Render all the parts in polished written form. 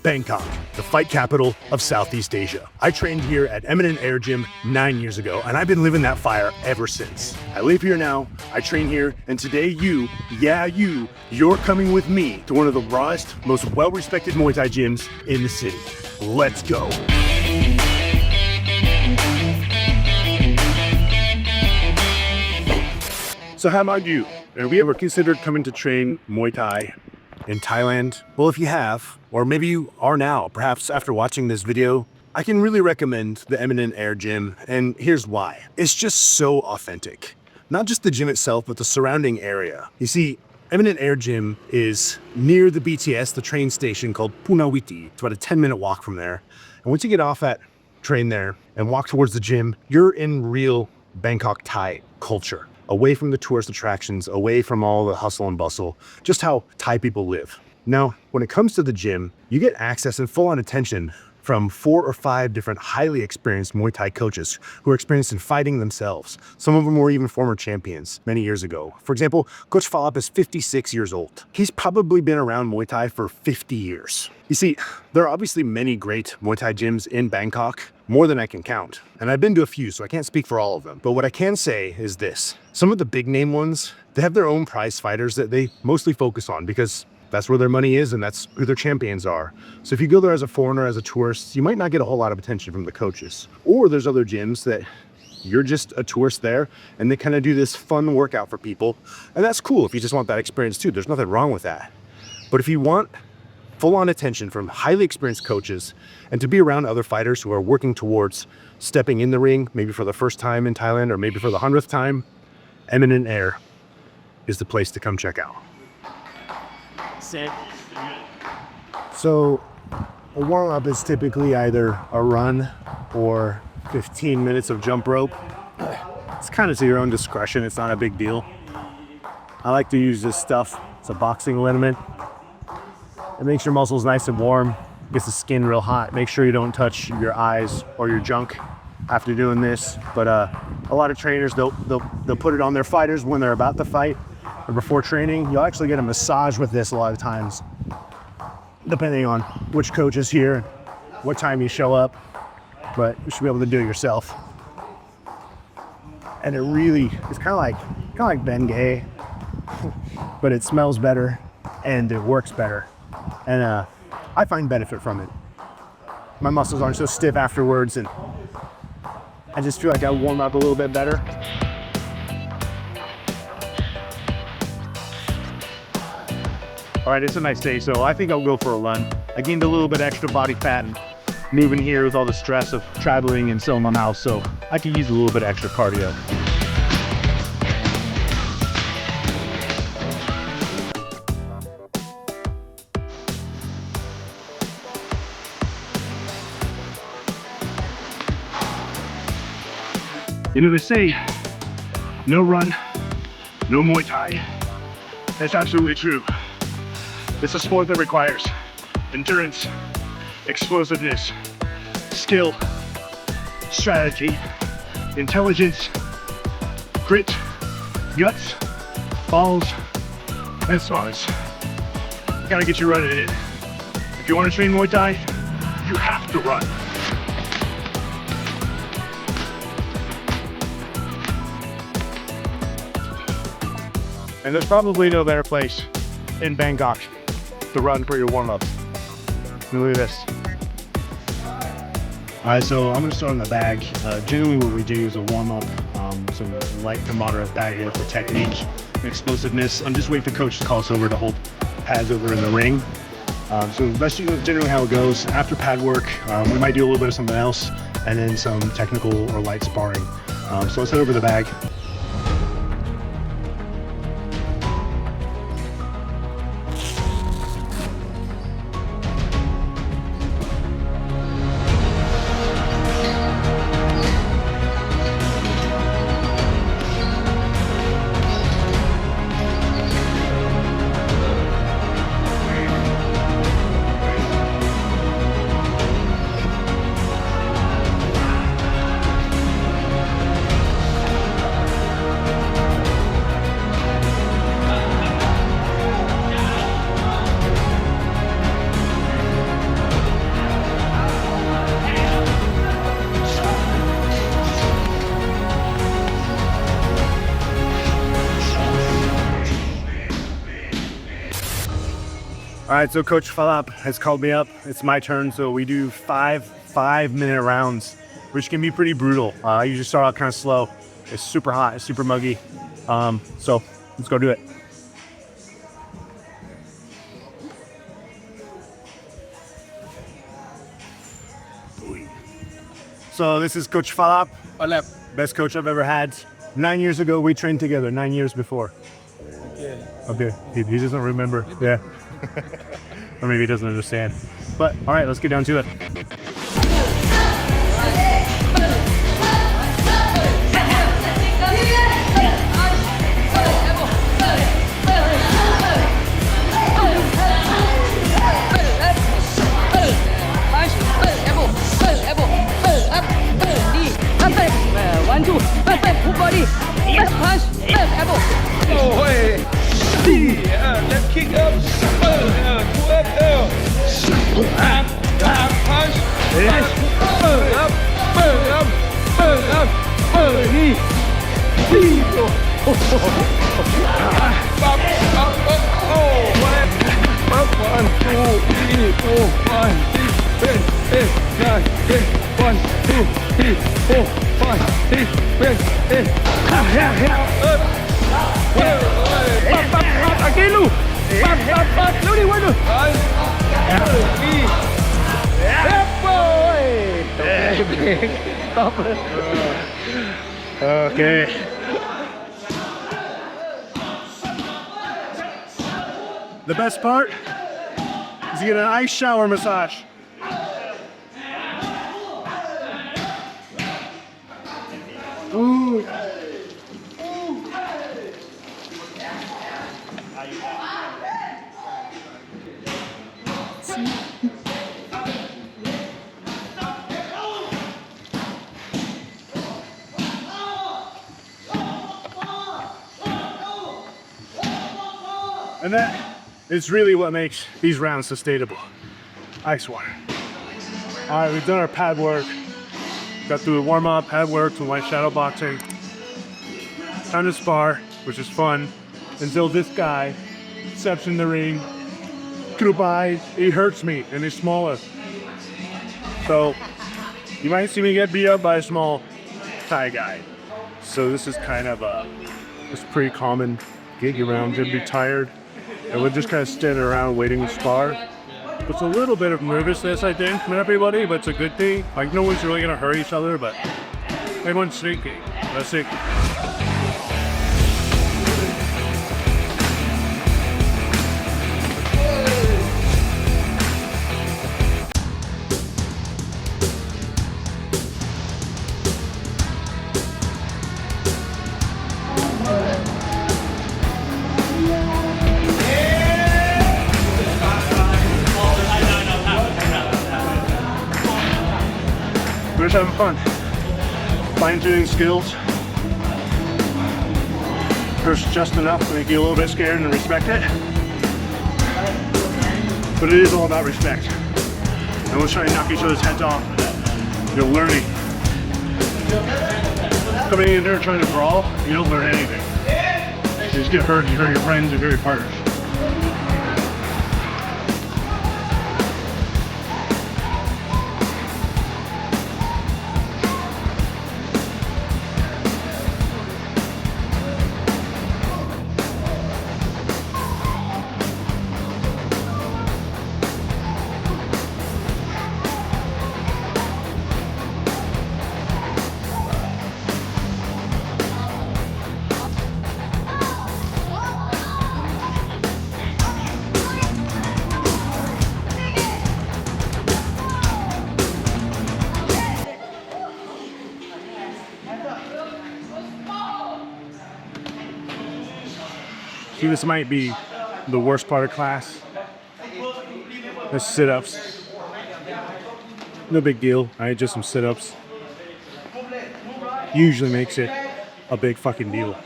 Bangkok, the fight capital of Southeast Asia. I trained here at Eminent Air Gym 9 years ago, and I've been living that fire ever since. I live here now, I train here, and today you're coming with me to one of the rawest, most well-respected Muay Thai gyms in the city. Let's go. So how about you? Have you ever considered coming to train Muay Thai in Thailand? Well, if you have, or maybe you are now, perhaps after watching this video, I can really recommend the Eminent Air Gym, and here's why. It's just so authentic. Not just the gym itself, but the surrounding area. You see, Eminent Air Gym is near the BTS, the train station called Punawiti. It's about a 10-minute walk from there. And once you get off that train there and walk towards the gym, you're in real Bangkok Thai culture. Away from the tourist attractions, away from all the hustle and bustle, just how Thai people live. Now, when it comes to the gym, you get access and full-on attention from 4 or 5 different highly experienced Muay Thai coaches who are experienced in fighting themselves. Some of them were even former champions many years ago. For example, Coach Falap is 56 years old. He's probably been around Muay Thai for 50 years. You see, there are obviously many great Muay Thai gyms in Bangkok, more than I can count. And I've been to a few, so I can't speak for all of them. But what I can say is this. Some of the big name ones, they have their own prize fighters that they mostly focus on because that's where their money is and that's who their champions are. So if you go there as a foreigner, as a tourist, you might not get a whole lot of attention from the coaches. Or there's other gyms that you're just a tourist there and they kind of do this fun workout for people. And that's cool if you just want that experience too. There's nothing wrong with that. But if you want full-on attention from highly experienced coaches and to be around other fighters who are working towards stepping in the ring, maybe for the first time in Thailand or maybe for the 100th time, Eminent Air is the place to come check out. Sit. So a warm-up is typically either a run or 15 minutes of jump rope. It's kind of to your own discretion. It's not a big deal. I like to use this stuff. It's a boxing liniment. It makes your muscles nice and warm, gets the skin real hot. Make sure you don't touch your eyes or your junk after doing this. But a lot of trainers, they'll put it on their fighters when they're about to fight or before training. You'll actually get a massage with this a lot of times, depending on which coach is here, what time you show up. But you should be able to do it yourself. And it's kind of like Bengay, but it smells better and it works better. And I find benefit from it. My muscles aren't so stiff afterwards, and I just feel like I warm up a little bit better. All right, it's a nice day, so I think I'll go for a run. I gained a little bit extra body fat and moving here with all the stress of traveling and selling my house, so I could use a little bit extra cardio. You know, they say, no run, no Muay Thai. That's absolutely true. It's a sport that requires endurance, explosiveness, skill, strategy, intelligence, grit, guts, balls, and smarts. Gotta get you running it. If you want to train Muay Thai, you have to run. And there's probably no better place in Bangkok to run for your warm-ups. Look at this. All right, so I'm gonna start in the bag. Generally what we do is a warm-up, some light to moderate bag work for technique and explosiveness. I'm just waiting for coach to call us over to hold pads over in the ring. So that's generally how it goes. After pad work, we might do a little bit of something else and then some technical or light sparring. So let's head over to the bag. All right, so Coach Falap has called me up. It's my turn, so we do five-minute rounds, which can be pretty brutal. I usually start out kind of slow. It's super hot, it's super muggy. So let's go do it. So this is Coach Falap, best coach I've ever had. 9 years ago, we trained together, 9 years before. Okay, he doesn't remember, yeah. Or maybe he doesn't understand. But all right, let's get down to it. One, two, full body, punch, elbow. Oh, hey. Left kick up. 2 up. Punch. Up. Knee. Up. 1, 2, 3, 4, 5, 6, 7, 8, 9, 10. 1, 2, 3, 4, 5, 6, 7, 8. Aquí lu. Lưu đi quên rồi. Okay. The best part is you get an ice shower massage. Ooh. And that is really what makes these rounds sustainable. Ice water. All right, we've done our pad work. Got through the warm-up, pad work, some light shadow boxing. Time to spar, which is fun, until this guy steps in the ring. Goodbye, he hurts me, and he's smaller. So, you might see me get beat up by a small Thai guy. So this is kind of it's pretty common gig around. You'd be tired, and we're just kind of standing around waiting to spar. It's a little bit of nervousness, I think, from everybody, but it's a good thing. Like, no one's really gonna hurt each other, but everyone's sneaky. Let's see. We're just having fun. Fine-tuning skills. Hurts just enough to make you a little bit scared and respect it. But it is all about respect. And we'll try to knock each other's heads off. You're learning. Coming in here trying to brawl, you don't learn anything. You just get hurt, you hurt your friends, you hurt your partners. See, this might be the worst part of class. The sit-ups. No big deal, right? Just some sit-ups. Usually makes it a big fucking deal.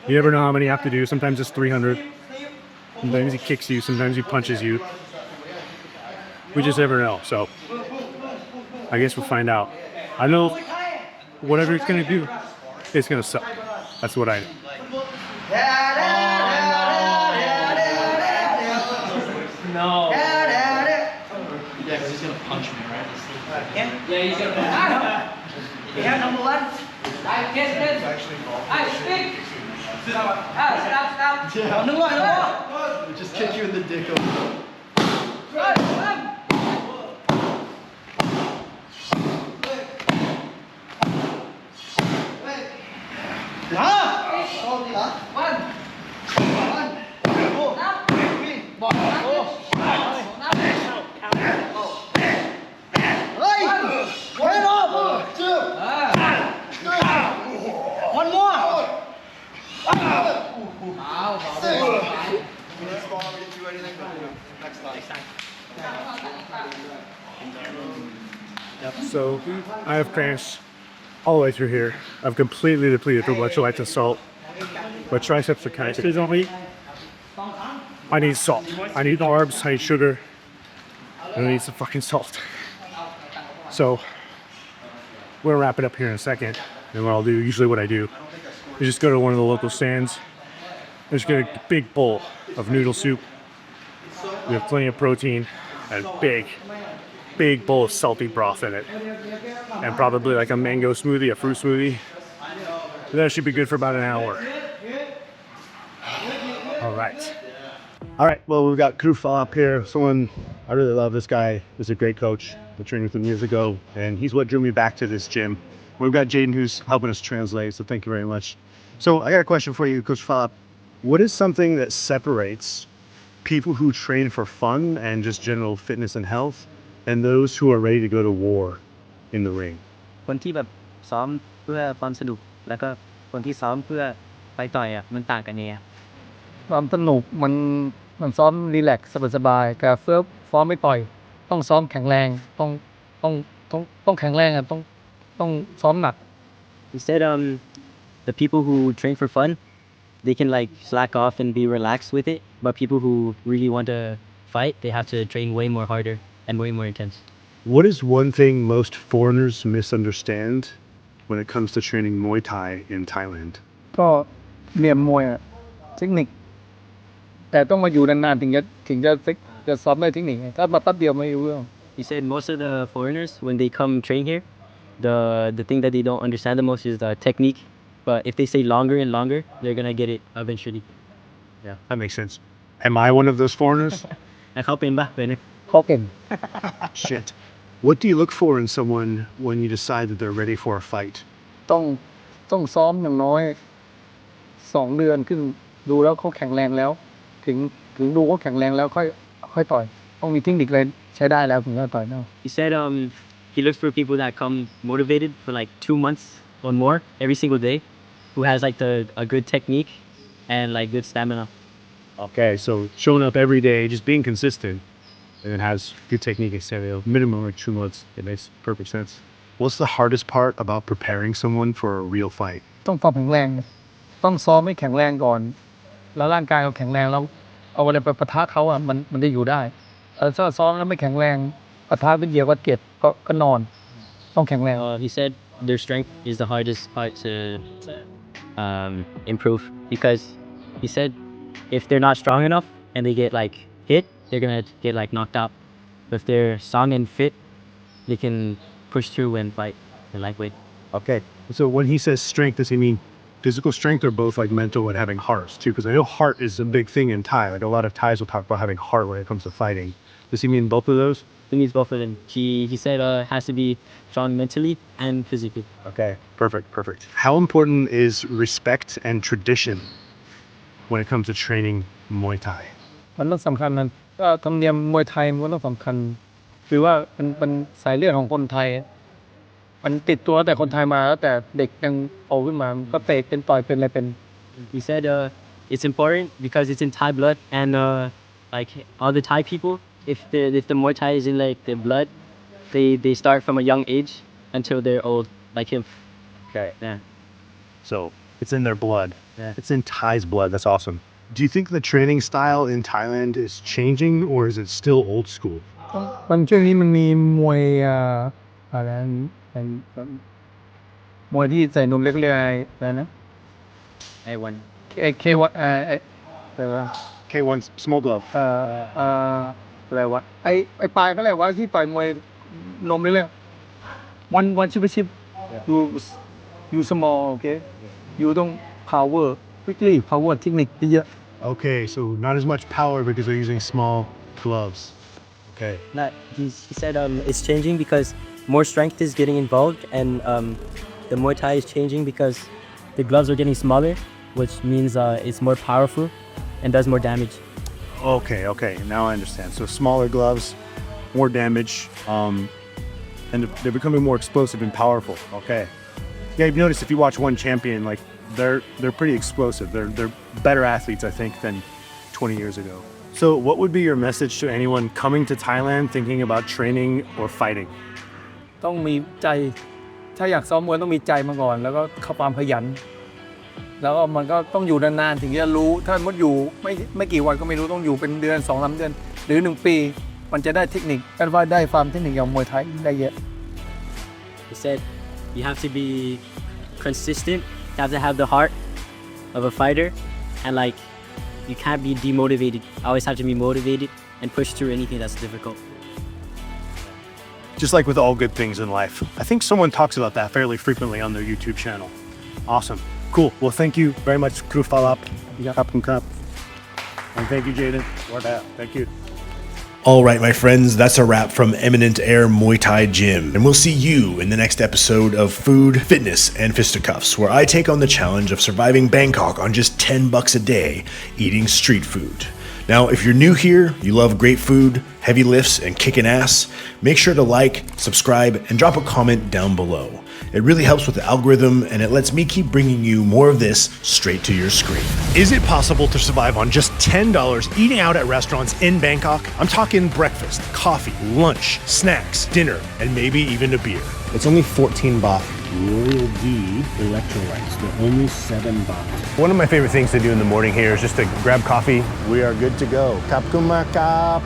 You never know how many you have to do. Sometimes it's 300. Sometimes he kicks you, sometimes he punches you. We just never know, so I guess we'll find out. I know whatever it's gonna do, it's gonna suck. That's what I know. Yeah, he's gonna punch. Yeah, number one. I get. I speak. Stop. Yeah. No. Just kick you in the dick. One more. So I have cramps all the way through here. I've completely depleted from electrolytes and salt. My triceps are kind of. I need salt. I need carbs. I need sugar. And I need some fucking salt. So we're gonna wrap it up here in a second. And what I'll do, usually what I do, is just go to one of the local stands. Just get a big bowl of noodle soup. We have plenty of protein and big bowl of salty broth in it. And probably like a mango smoothie, a fruit smoothie. That should be good for about an hour. All right, well, we've got Kufa up here. Someone, I really love this guy. He's a great coach. I trained with him years ago, and he's what drew me back to this gym. We've got Jaden who's helping us translate, so thank you very much. So I got a question for you, Coach Philip. What is something that separates people who train for fun and just general fitness and health and those who are ready to go to war in the ring? คนที่แบบซ้อมเพื่อความสนุกแล้วก็คนที่ซ้อมเพื่อไปต่อยอ่ะมันต่างกันยังไง ความสนุกมันซ้อมรีแลกซ์สบายๆกับซ้อมไม่ต่อยต้องซ้อมแข็งแรงต้องแข็งแรงอ่ะต้องซ้อมหนัก He said the people who train for fun they can like slack off and be relaxed with it but people who really want to fight they have to train way more harder and way more intense. What is one thing most foreigners misunderstand when it comes to training Muay Thai in Thailand? ก็เหลี่ยมมวยอ่ะเทคนิคแต่ต้องมาอยู่นานๆถึงจะซ้อมได้เทคนิคไงถ้ามาแป๊บเดียวไม่รู้เรื่อง He said most of the foreigners when they come train here the thing that they don't understand the most is the technique but if they stay longer and longer they're gonna get it eventually. Yeah, that makes sense. Am I one of those foreigners? เขาเป็นปะเป็น เขาเก่ง Shit. What do you look for in someone when you decide that they're ready for a fight? ต้องซ้อมอย่างน้อย2 เดือนขึ้นดูแล้วเขาแข็งแรงแล้วถึงดูเขาแข็งแรงแล้วค่อยต่อยต้องมีเทคนิคเลยใช้ได้แล้วถึงจะต่อยได้ He said he looks for people that come motivated for like 2 months or more every single day who has like a good technique and like good stamina. Okay, so showing up every day, just being consistent, and it has good technique and stereo, minimum like 2 months. It makes perfect sense. What's the hardest part about preparing someone for a real fight? ต้องซ้อมแข็งแรงต้องซ้อมให้แข็งแรงก่อนแล้วร่างกายเราแข็งแรงแล้วเอาอะไรไปปะทะเขาอ่ะมันจะอยู่ได้ถ้าซ้อมแล้วไม่แข็งแรงปะทะเป็นเหยียบวัดเกตก็นอนต้องแข็งแรง He said their strength is the hardest part to improve because he said if they're not strong enough and they get like hit they're gonna get like knocked out but if they're strong and fit they can push through and fight in lightweight. Okay, so when he says strength, does he mean physical strength or both like mental and having heart too? Because I know heart is a big thing in Thai. Like a lot of Thais will talk about having heart when it comes to fighting. Does he mean both of those? He needs both of them. He said it has to be strong mentally and physically. Okay, perfect. How important is respect and tradition when it comes to training Muay Thai? มันเรื่องสำคัญนะก็ธรรมเนียมมวยไทยมันเรื่องสำคัญคือว่ามันสายเลือดของคนไทยมันติดตัวแต่คนไทยมาแล้วแต่เด็กยังโตขึ้นมาก็เตะเป็นต่อยเป็นอะไรเป็น He said it's important because it's in Thai blood and like all the Thai people if the Muay Thai is in like their blood they start from a young age until they're old like him. Okay. Yeah. So it's in their blood. Yeah. It's in Thai's blood. That's awesome. Do you think the training style in Thailand is changing or is it still old school? มันช่วงนี้มันมีมวยอะไรมวยที่ใส่นมเล็กๆอะไรนะ A1. เควันอะไรวะ K1 small glove. อะไรวะไอ้ปลายก็อะไรวะที่ต่อยมวย นมเรื่อยๆone championship you small okay you ต้อง power quickly power เทคนิคเยอะ Okay, so not as much power because they're using small gloves. Okay. Not, he said it's changing because more strength is getting involved, and the Muay Thai is changing because the gloves are getting smaller, which means it's more powerful and does more damage. Okay. Now I understand. So smaller gloves, more damage, and they're becoming more explosive and powerful. Okay. Yeah, you've noticed if you watch one champion, like they're pretty explosive. They're better athletes, I think, than 20 years ago. So what would be your message to anyone coming to Thailand thinking about training or fighting? ต้องมีใจถ้าอยากซ้อมมวยต้องมีใจมาก่อนแล้วก็เข้าความขยันแล้วก็มันก็ต้องอยู่นานๆถึงจะรู้ถ้ามันอยู่ไม่กี่วันก็ไม่รู้ต้องอยู่เป็นเดือน 2-3 เดือนหรือ1 ปีมันจะได้เทคนิคกันว่าได้ความเทคนิคอย่างมวยไทยได้เยอะ He said you have to be consistent, you have to have the heart of a fighter, and like you can't be demotivated. You always have to be motivated and push through anything that's difficult. Just like with all good things in life. I think someone talks about that fairly frequently on their YouTube channel. Awesome. Cool. Well, thank you very much, Kru Falap. Cup. And thank you, Jaden. Thank you. All right, my friends, that's a wrap from Eminent Air Muay Thai Gym. And we'll see you in the next episode of Food, Fitness, and Fisticuffs, where I take on the challenge of surviving Bangkok on just $10 a day eating street food. Now, if you're new here, you love great food, heavy lifts, and kicking ass, make sure to like, subscribe, and drop a comment down below. It really helps with the algorithm, and it lets me keep bringing you more of this straight to your screen. Is it possible to survive on just $10 eating out at restaurants in Bangkok? I'm talking breakfast, coffee, lunch, snacks, dinner, and maybe even a beer. It's only 14 baht. Royal Ghee electrolytes. They're only 7 baht. One of my favorite things to do in the morning here is just to grab coffee. We are good to go. Kap kumakap.